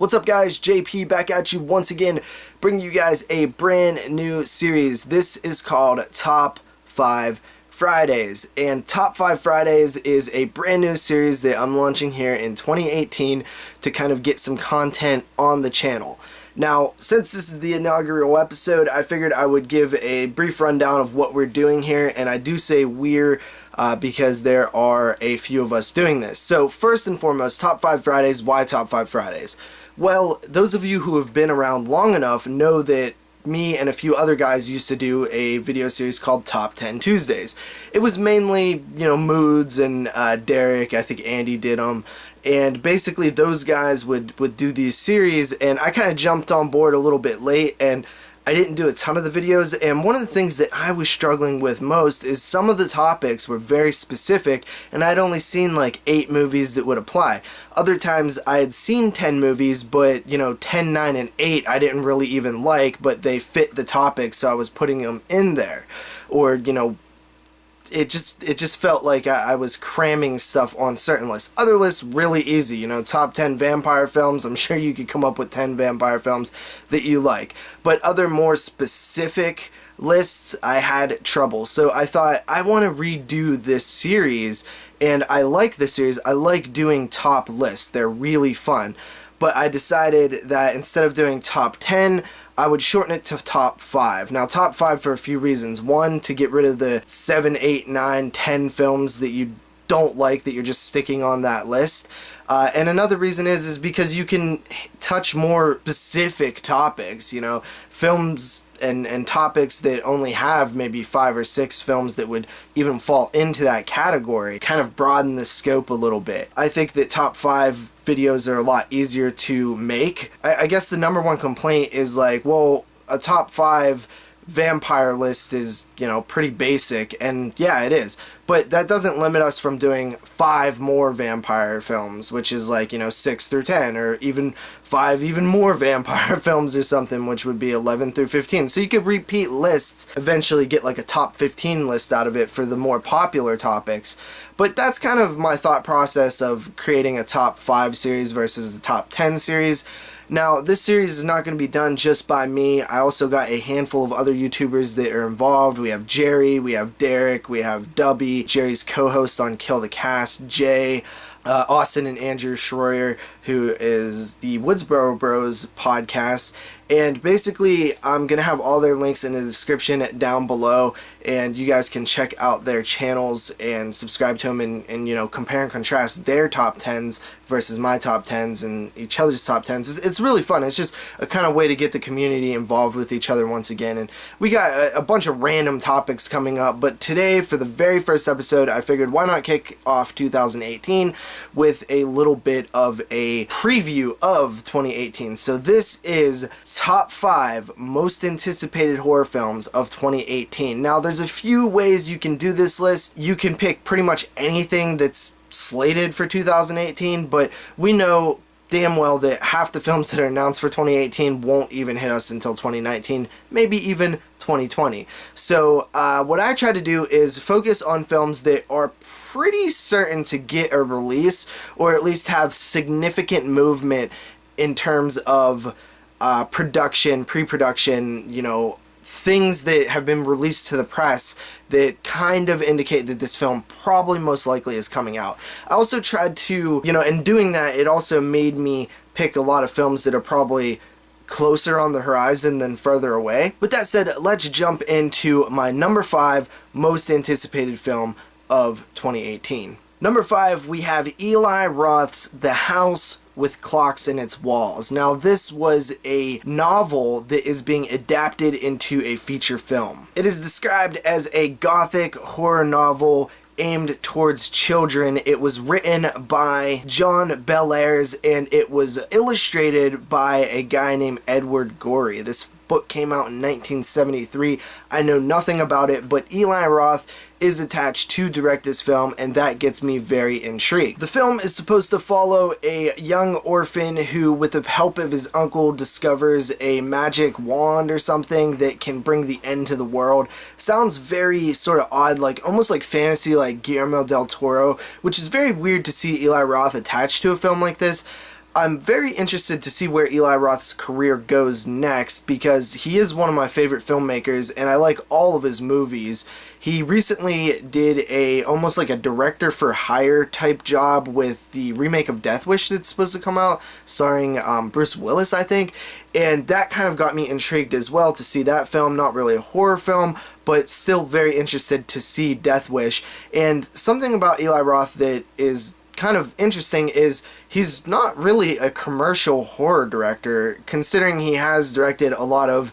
What's up guys, JP back at you once again, bringing you guys a brand new series. This is called Top 5 Fridays, and Top 5 Fridays is a brand new series that I'm launching here in 2018 to kind of get some content on the channel. Now, since this is the inaugural episode, I figured I would give a brief rundown of what we're doing here, and I do say we're because there are a few of us doing this. So first and foremost, Top 5 Fridays. Why Top 5 Fridays? Well, those of you who have been around long enough know that me and a few other guys used to do a video series called Top 10 Tuesdays. It was mainly, Moods and Derek, I think Andy did them, and basically those guys would do these series, and I kind of jumped on board a little bit late, and I didn't do a ton of the videos, and one of the things that I was struggling with most is some of the topics were very specific, and I'd only seen like 8 movies that would apply. Other times I had seen 10 movies, but 10, 9, and 8 I didn't really even like, but they fit the topic, so I was putting them in there. Or, it just felt like I was cramming stuff on certain lists. Other lists, really easy. Top 10 vampire films. I'm sure you could come up with 10 vampire films that you like. But other more specific lists, I had trouble. So I thought, I want to redo this series. And I like this series. I like doing top lists. They're really fun. But I decided that instead of doing top 10, I would shorten it to top 5. Now, top 5 for a few reasons. One, to get rid of the 7, 8, 9, 10 films that you don't like, that you're just sticking on that list. And another reason is because you can touch more specific topics, films and topics that only have maybe 5 or 6 films that would even fall into that category, kind of broaden the scope a little bit. I think that top 5 videos are a lot easier to make. I guess the number one complaint is like, well, a top 5 vampire list is, pretty basic, and yeah, it is. But that doesn't limit us from doing 5 more vampire films, which is like, 6 through 10, or even 5 even more vampire films or something, which would be 11 through 15. So you could repeat lists, eventually get like a top 15 list out of it for the more popular topics. But that's kind of my thought process of creating a top 5 series versus a top 10 series. Now, this series is not going to be done just by me. I also got a handful of other YouTubers that are involved. We have Jerry, we have Derek, we have Dubby, Jerry's co-host on Kill the Cast, Jay, Austin and Andrew Schroyer, who is the Woodsboro Bros podcast. And basically, I'm going to have all their links in the description down below, and you guys can check out their channels and subscribe to them and compare and contrast their top 10s versus my top 10s and each other's top 10s. It's really fun. It's just a kind of way to get the community involved with each other once again. And we got a bunch of random topics coming up, but today, for the very first episode, I figured why not kick off 2018 with a little bit of a preview of 2018. So this is top 5 most anticipated horror films of 2018. Now, there's a few ways you can do this list. You can pick pretty much anything that's slated for 2018, but we know damn well that half the films that are announced for 2018 won't even hit us until 2019, maybe even 2020. So what I try to do is focus on films that are pretty certain to get a release, or at least have significant movement in terms of production, pre-production, things that have been released to the press that kind of indicate that this film probably most likely is coming out. I also tried to, in doing that, it also made me pick a lot of films that are probably closer on the horizon than further away. With that said, let's jump into my number 5 most anticipated film of 2018. Number 5, we have Eli Roth's The House with Clocks in Its Walls. Now, this was a novel that is being adapted into a feature film. It is described as a gothic horror novel aimed towards children. It was written by John Bellairs, and it was illustrated by a guy named Edward Gorey. This book came out in 1973. I know nothing about it, but Eli Roth is attached to direct this film, and that gets me very intrigued. The film is supposed to follow a young orphan who, with the help of his uncle, discovers a magic wand or something that can bring the end to the world. Sounds very sort of odd, like almost like fantasy, like Guillermo del Toro, which is very weird to see Eli Roth attached to a film like this. I'm very interested to see where Eli Roth's career goes next because he is one of my favorite filmmakers and I like all of his movies. He recently did almost like a director for hire type job with the remake of Death Wish that's supposed to come out, starring Bruce Willis, I think. And that kind of got me intrigued as well to see that film. Not really a horror film, but still very interested to see Death Wish. And something about Eli Roth that is kind of interesting is he's not really a commercial horror director, considering he has directed a lot of,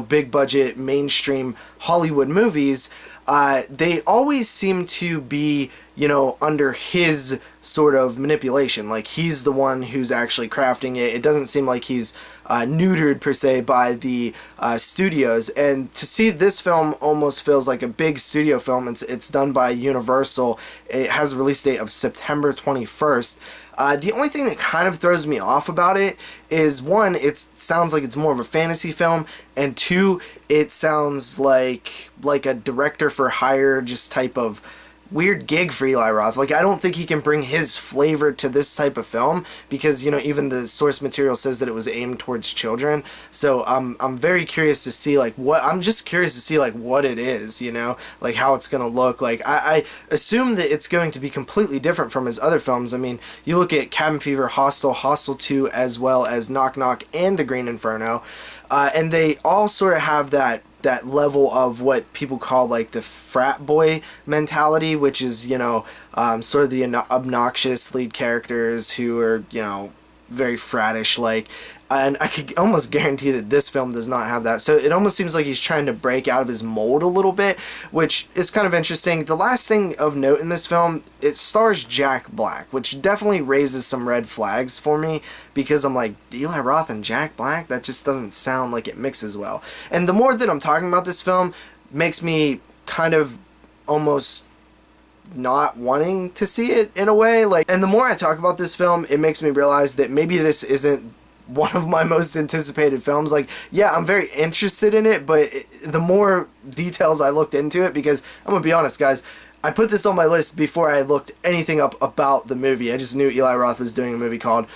big budget mainstream Hollywood movies. They always seem to be, under his sort of manipulation. Like, he's the one who's actually crafting it. It doesn't seem like he's neutered, per se, by the studios. And to see this film almost feels like a big studio film. It's done by Universal. It has a release date of September 21st. The only thing that kind of throws me off about it is, one, it sounds like it's more of a fantasy film, and two, it sounds like a director for hire just type of weird gig for Eli Roth. Like, I don't think he can bring his flavor to this type of film because, even the source material says that it was aimed towards children. So I'm very curious to see what it is, like how it's going to look. Like, I assume that it's going to be completely different from his other films. I mean, you look at Cabin Fever, Hostel 2, as well as Knock Knock and The Green Inferno, and they all sort of have that level of what people call like the frat boy mentality, which is, sort of the obnoxious lead characters who are, very frattish like. And I could almost guarantee that this film does not have that. So it almost seems like he's trying to break out of his mold a little bit, which is kind of interesting. The last thing of note in this film, it stars Jack Black, which definitely raises some red flags for me because I'm like, Eli Roth and Jack Black? That just doesn't sound like it mixes well. And the more that I'm talking about this film makes me kind of almost not wanting to see it in a way. And the more I talk about this film, it makes me realize that maybe this isn't one of my most anticipated films. Like, yeah, I'm very interested in it, but the more details I looked into it, because I'm gonna be honest, guys, I put this on my list before I looked anything up about the movie. I just knew Eli Roth was doing a movie called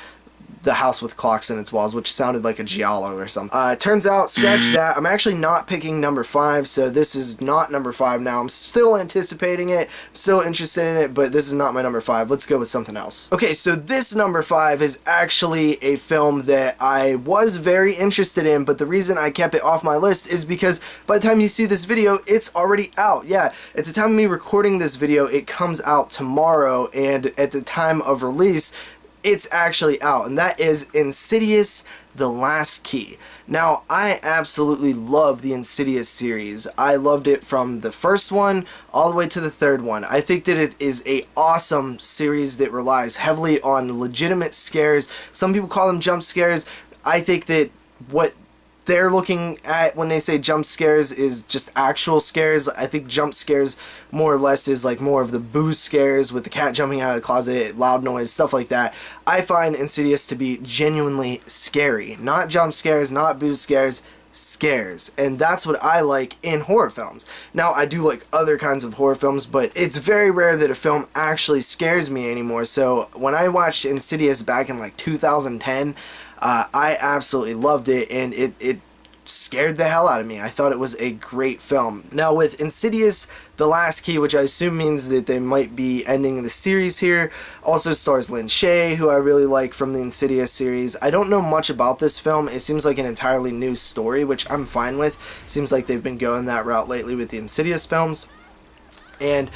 The House With Cox in its walls, which sounded like a giallo or something. Turns out, scratch that, I'm actually not picking number 5, so this is not number 5 now. I'm still anticipating it, still interested in it, but this is not my number 5. Let's go with something else. Okay, so this number 5 is actually a film that I was very interested in, but the reason I kept it off my list is because by the time you see this video, it's already out. Yeah, at the time of me recording this video, it comes out tomorrow, and at the time of release, it's actually out, and that is Insidious: The Last Key. Now, I absolutely love the Insidious series. I loved it from the first one all the way to the third one. I think that it is a awesome series that relies heavily on legitimate scares. Some people call them jump scares. I think that what they're looking at when they say jump scares is just actual scares. I think jump scares more or less is like more of the boo scares with the cat jumping out of the closet, loud noise, stuff like that. I find Insidious to be genuinely scary. Not jump scares, not boo scares, scares. And that's what I like in horror films. Now, I do like other kinds of horror films, but it's very rare that a film actually scares me anymore. So when I watched Insidious back in like 2010, I absolutely loved it, and it scared the hell out of me. I thought it was a great film. Now, with Insidious: The Last Key, which I assume means that they might be ending the series here, also stars Lin Shaye, who I really like from the Insidious series. I don't know much about this film. It seems like an entirely new story, which I'm fine with. Seems like they've been going that route lately with the Insidious films. And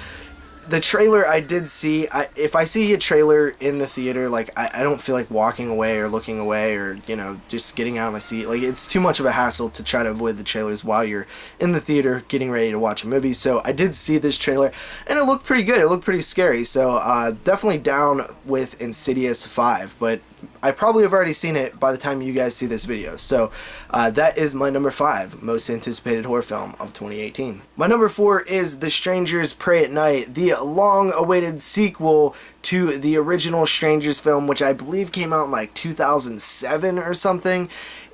the trailer I did see, if I see a trailer in the theater, like, I don't feel like walking away or looking away or, just getting out of my seat. Like, it's too much of a hassle to try to avoid the trailers while you're in the theater getting ready to watch a movie. So I did see this trailer, and it looked pretty good. It looked pretty scary. So definitely down with Insidious 5, but I probably have already seen it by the time you guys see this video. So that is my number 5 most anticipated horror film of 2018. My number 4 is The Strangers Prey at Night, the long-awaited sequel to the original Strangers film, which I believe came out in like 2007 or something.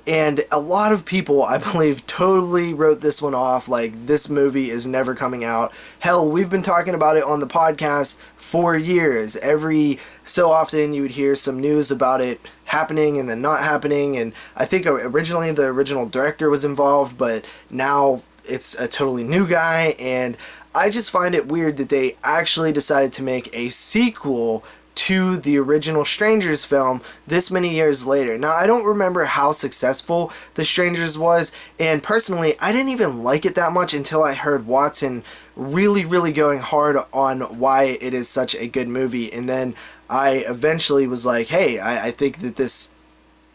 And a lot of people, I believe, totally wrote this one off, like this movie is never coming out. Hell, we've been talking about it on the podcast for years. Every so often you would hear some news about it happening and then not happening. And I think originally the original director was involved, but now it's a totally new guy. And I just find it weird that they actually decided to make a sequel to the original Strangers film this many years later. Now, I don't remember how successful The Strangers was, and personally, I didn't even like it that much until I heard Watson really going hard on why it is such a good movie, and then I eventually was like, hey, I think that this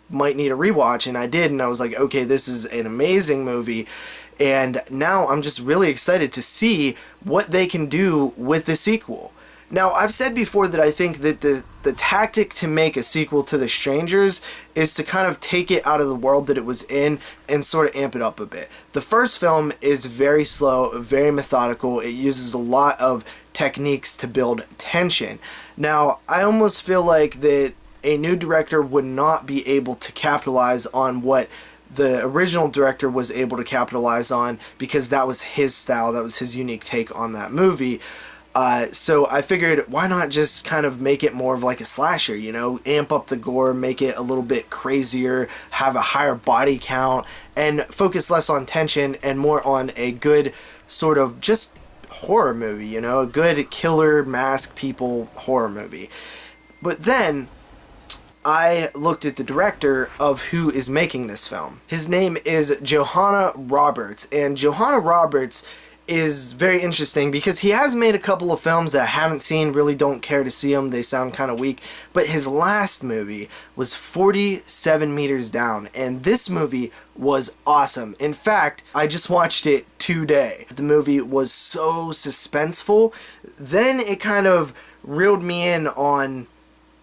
might need a rewatch, and I did, and I was like, okay, this is an amazing movie. And now I'm just really excited to see what they can do with the sequel. Now, I've said before that I think that the tactic to make a sequel to The Strangers is to kind of take it out of the world that it was in and sort of amp it up a bit. The first film is very slow, very methodical. It uses a lot of techniques to build tension. Now, I almost feel like that a new director would not be able to capitalize on what the original director was able to capitalize on, because that was his style, that was his unique take on that movie. So I figured, why not just kind of make it more of like a slasher, you know, amp up the gore, make it a little bit crazier, have a higher body count, and focus less on tension and more on a good sort of just horror movie, you know, a good killer mask people horror movie. But then I looked at the director of who is making this film. His name is Johanna Roberts, and Johanna Roberts is very interesting because he has made a couple of films that I haven't seen, really don't care to see them, they sound kind of weak, but his last movie was 47 Meters Down, and this movie was awesome. In fact, I just watched it today. The movie was so suspenseful, then it kind of reeled me in on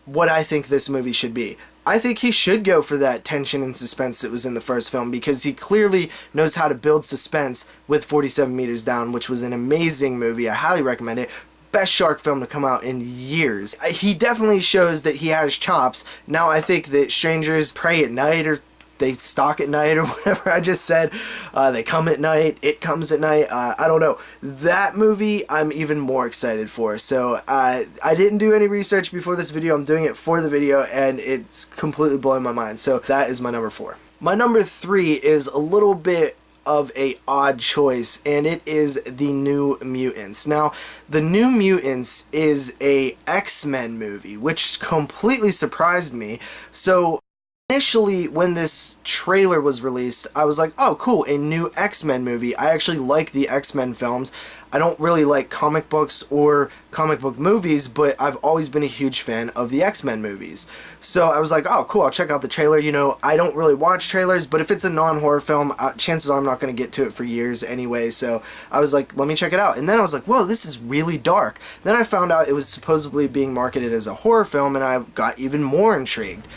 what I think this movie should be. I think he should go for that tension and suspense that was in the first film, because he clearly knows how to build suspense with 47 Meters Down, which was an amazing movie. I highly recommend it. Best shark film to come out in years. He definitely shows that he has chops. Now I think that Strangers prey at night, or they stalk at night, or whatever I just said. They come at night, it comes at night. I don't know. That movie I'm even more excited for. So I didn't do any research before this video. I'm doing it for the video, and it's completely blowing my mind. So that is my number 4. My number 3 is a little bit of a odd choice, and it is the New Mutants. Now, the New Mutants is a X-Men movie, which completely surprised me. So initially, when this trailer was released, I was like, oh cool, a new X-Men movie. I actually like the X-Men films. I don't really like comic books or comic book movies, but I've always been a huge fan of the X-Men movies. So I was like, oh cool, I'll check out the trailer. You know, I don't really watch trailers, but if it's a non-horror film, chances are I'm not going to get to it for years anyway. So I was like, let me check it out. And then I was like, whoa, this is really dark. Then I found out it was supposedly being marketed as a horror film, and I got even more intrigued.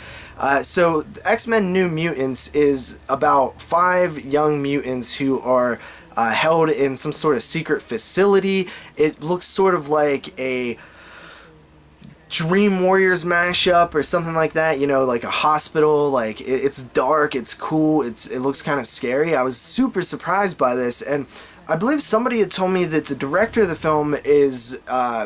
So X-Men New Mutants is about 5 young mutants who are held in some sort of secret facility. It looks sort of like a Dream Warriors mashup or something like that, you know, like a hospital. Like it's dark, it's cool, it looks kind of scary. I was super surprised by this, and I believe somebody had told me that the director of the film is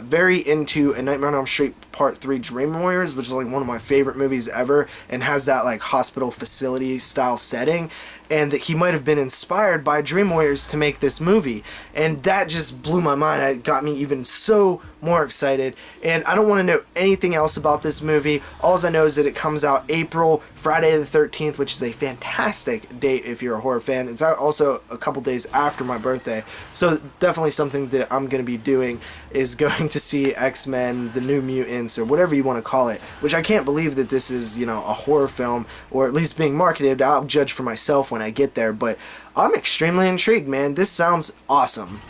very into A Nightmare on Elm Street Part 3 Dream Warriors, which is like one of my favorite movies ever, and has that like hospital facility style setting, and that he might have been inspired by Dream Warriors to make this movie, and that just blew my mind. It got me even so more excited, and I don't want to know anything else about this movie. All I know is that it comes out April, Friday the 13th, which is a fantastic date if you're a horror fan. It's also a couple days after my birthday, so definitely something that I'm going to be doing is going to see X-Men, the New Mutants, or whatever you want to call it, which I can't believe that this is, you know, a horror film, or at least being marketed. I'll judge for myself when I get there, but I'm extremely intrigued, man. This sounds awesome.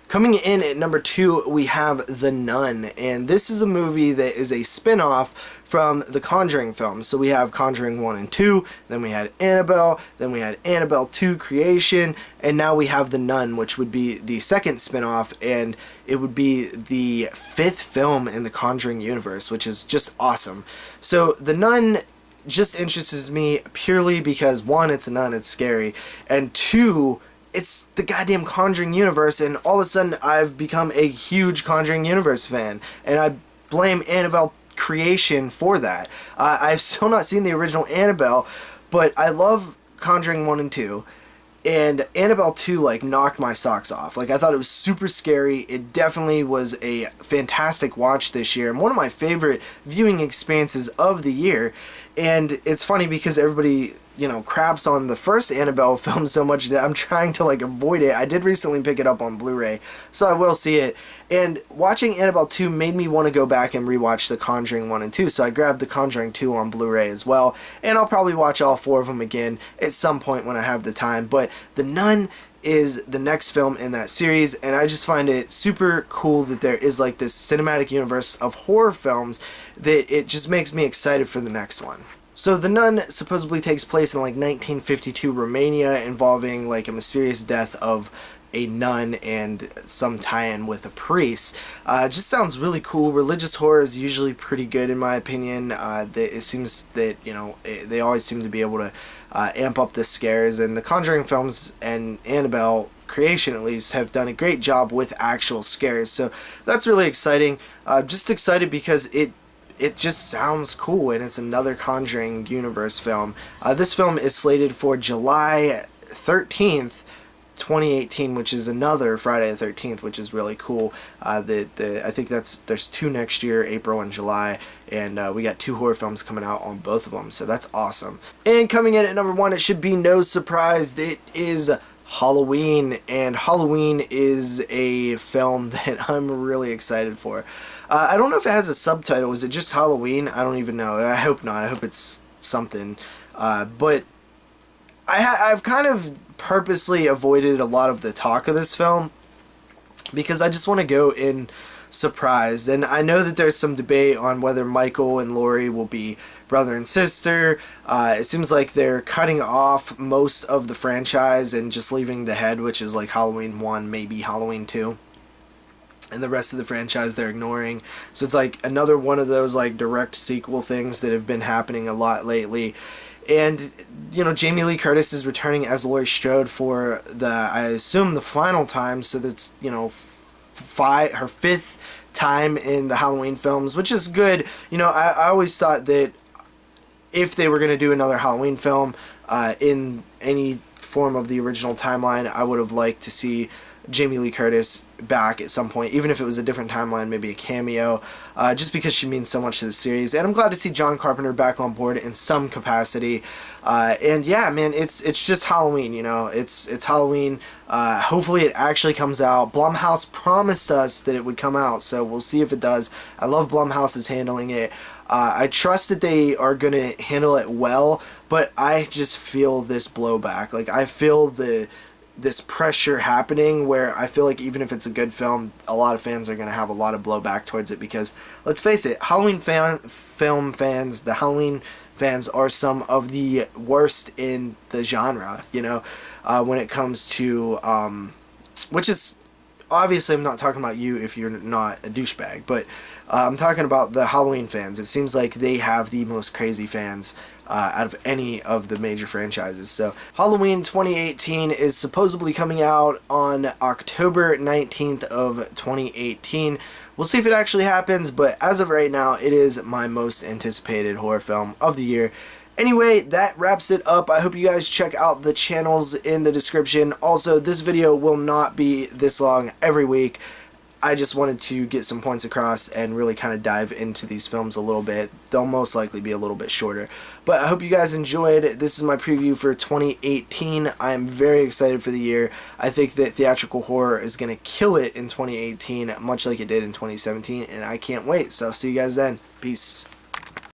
Coming in at number 2, we have The Nun, and this is a movie that is a spin-off from the Conjuring films. So we have Conjuring 1 and 2, then we had Annabelle, then we had Annabelle 2 Creation, and now we have The Nun, which would be the second spin-off, and it would be the 5th film in the Conjuring universe, which is just awesome. So The Nun just interests me purely because, one, it's a nun, it's scary, and two, it's the goddamn Conjuring universe, and all of a sudden I've become a huge Conjuring universe fan, and I blame Annabelle Creation for that. I've still not seen the original Annabelle, but I love Conjuring 1 and 2, and Annabelle 2 like knocked my socks off. Like, I thought it was super scary. It definitely was a fantastic watch this year, and one of my favorite viewing experiences of the year. And it's funny because everybody, you know, craps on the first Annabelle film so much that I'm trying to like avoid it. I did recently pick it up on Blu-ray, so I will see it. And watching Annabelle 2 made me want to go back and rewatch The Conjuring 1 and 2, so I grabbed The Conjuring 2 on Blu-ray as well, and I'll probably watch all 4 of them again at some point when I have the time. But The Nun is the next film in that series, and I just find it super cool that there is like this cinematic universe of horror films that it just makes me excited for the next one. So The Nun supposedly takes place in like 1952 Romania, involving like a mysterious death of a nun and some tie-in with a priest. It just sounds really cool. Religious horror is usually pretty good in my opinion. It seems that, you know, they always seem to be able to amp up the scares, and the Conjuring films and Annabelle Creation at least have done a great job with actual scares, so that's really exciting. Just excited because it just sounds cool, and it's another Conjuring universe film. This film is slated for July 13th, 2018, which is another Friday the 13th, which is really cool. I think there's 2 next year, April and July, and we got 2 horror films coming out on both of them, so that's awesome. And coming in at number 1, it should be no surprise, it is Halloween, and Halloween is a film that I'm really excited for. I don't know if it has a subtitle. Is it just Halloween? I don't even know. I hope not. I hope it's something. But I've kind of purposely avoided a lot of the talk of this film because I just want to go in surprised. And I know that there's some debate on whether Michael and Laurie will be brother and sister. It seems like they're cutting off most of the franchise and just leaving the head, which is like Halloween 1, maybe Halloween 2. And the rest of the franchise they're ignoring. So it's like another one of those like direct sequel things that have been happening a lot lately. And, you know, Jamie Lee Curtis is returning as Laurie Strode for I assume the final time, so that's, you know, her 5th time in the Halloween films, which is good. You know, I always thought that if they were going to do another Halloween film in any form of the original timeline, I would have liked to see Jamie Lee Curtis back at some point, even if it was a different timeline, maybe a cameo, just because she means so much to the series. And I'm glad to see John Carpenter back on board in some capacity. And yeah, man, it's just Halloween, you know, it's Halloween. Hopefully it actually comes out. Blumhouse promised us that it would come out, so we'll see if it does. I love Blumhouse's handling it. I trust that they are going to handle it well, but I just feel this blowback. Like, I feel this pressure happening where I feel like even if it's a good film, a lot of fans are going to have a lot of blowback towards it because, let's face it, Halloween film fans, the Halloween fans are some of the worst in the genre, you know, when it comes to, which is, obviously I'm not talking about you if you're not a douchebag, but I'm talking about the Halloween fans. It seems like they have the most crazy fans out of any of the major franchises. So Halloween 2018 is supposedly coming out on October 19th of 2018. We'll see if it actually happens, but as of right now, it is my most anticipated horror film of the year. Anyway, that wraps it up. I hope you guys check out the channels in the description. Also, this video will not be this long every week. I just wanted to get some points across and really kind of dive into these films a little bit. They'll most likely be a little bit shorter. But I hope you guys enjoyed. This is my preview for 2018. I am very excited for the year. I think that theatrical horror is going to kill it in 2018, much like it did in 2017, and I can't wait. So see you guys then. Peace.